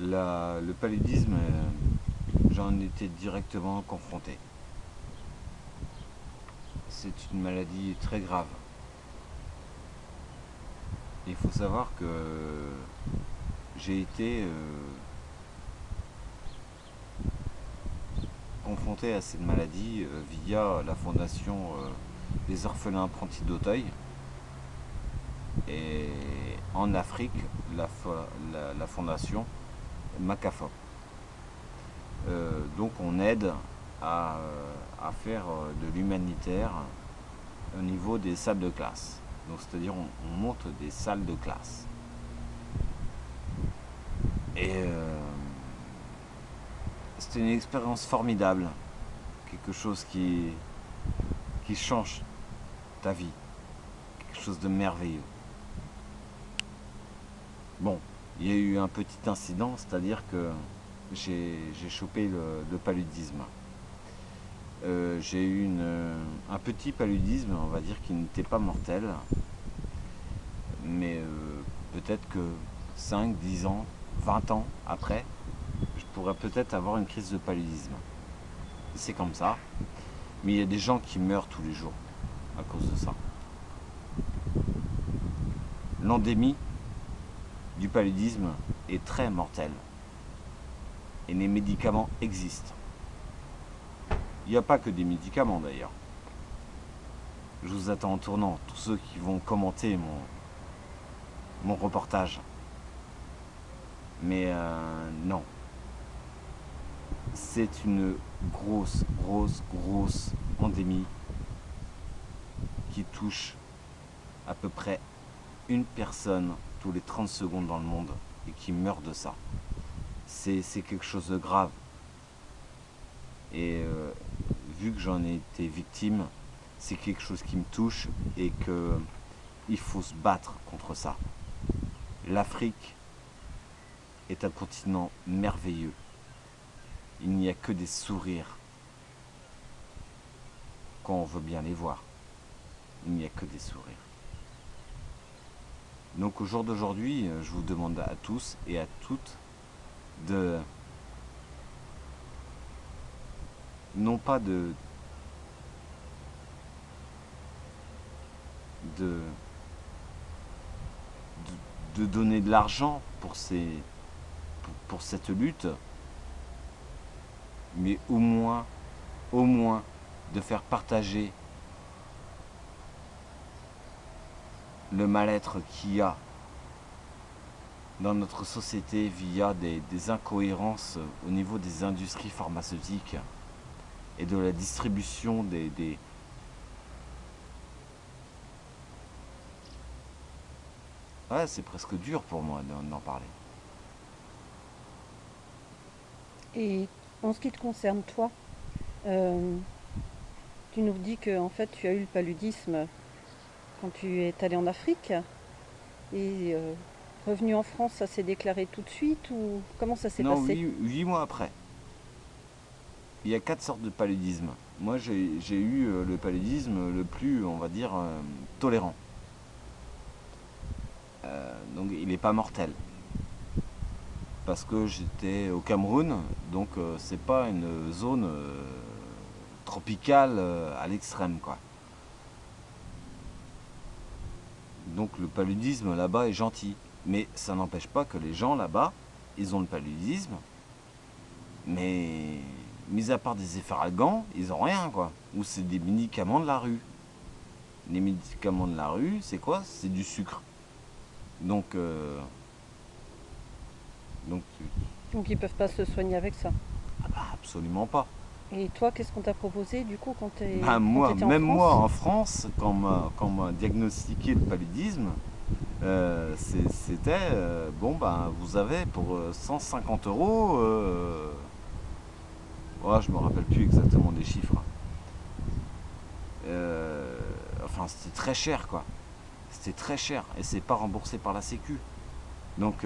Le paludisme, j'en étais directement confronté. C'est une maladie très grave. Il faut savoir que j'ai été confronté à cette maladie via la fondation des orphelins apprentis d'Auteuil et en Afrique la fondation Macafop. Donc on aide à faire de l'humanitaire au niveau des salles de classe. Donc c'est-à-dire on monte des salles de classe. Et c'était une expérience formidable, quelque chose qui change ta vie, quelque chose de merveilleux. Bon, il y a eu un petit incident, c'est-à-dire que j'ai chopé le paludisme. J'ai eu un petit paludisme, on va dire, qui n'était pas mortel, mais peut-être que 5, 10 ans, 20 ans après, je pourrais peut-être avoir une crise de paludisme. C'est comme ça, mais il y a des gens qui meurent tous les jours à cause de ça. L'endémie du paludisme est très mortelle et les médicaments existent. Il n'y a pas que des médicaments d'ailleurs. Je vous attends en tournant, tous ceux qui vont commenter mon reportage. Mais non. C'est une grosse endémie qui touche à peu près une personne tous les 30 secondes dans le monde et qui meurt de ça. C'est quelque chose de grave. Et vu que j'en ai été victime, c'est quelque chose qui me touche et qu'il faut se battre contre ça. L'Afrique est un continent merveilleux. Il n'y a que des sourires quand on veut bien les voir. Il n'y a que des sourires. Donc au jour d'aujourd'hui, je vous demande à tous et à toutes de non pas de donner de l'argent pour cette lutte, mais au moins de faire partager le mal-être qu'il y a dans notre société via des incohérences au niveau des industries pharmaceutiques et de la distribution Ouais, c'est presque dur pour moi d'en parler. Et en ce qui te concerne, toi, euh, tu nous dis que en fait tu as eu le paludisme quand tu es allé en Afrique et revenu en France, ça s'est déclaré tout de suite ou comment ça s'est Non, passé? 8 mois après. Il y a 4 sortes de paludisme. Moi, j'ai eu le paludisme le plus, on va dire, tolérant. Donc, il n'est pas mortel. Parce que j'étais au Cameroun, donc c'est pas une zone tropicale à l'extrême, quoi. Donc, le paludisme là-bas est gentil. Mais ça n'empêche pas que les gens là-bas, ils ont le paludisme, mais mis à part des effaragants, ils ont rien, quoi. Ou c'est des médicaments de la rue. Les médicaments de la rue, c'est quoi? C'est du sucre. Donc, donc Donc ils peuvent pas se soigner avec ça. absolument pas. Et toi, qu'est-ce qu'on t'a proposé du coup Ben quand tu moi, étais en même moi France? en France, quand on m'a diagnostiqué le paludisme, c'était bon ben vous avez pour 150 euros, ouais, je me rappelle plus exactement des chiffres. Enfin c'était très cher quoi. C'était très cher et c'est pas remboursé par la Sécu. Donc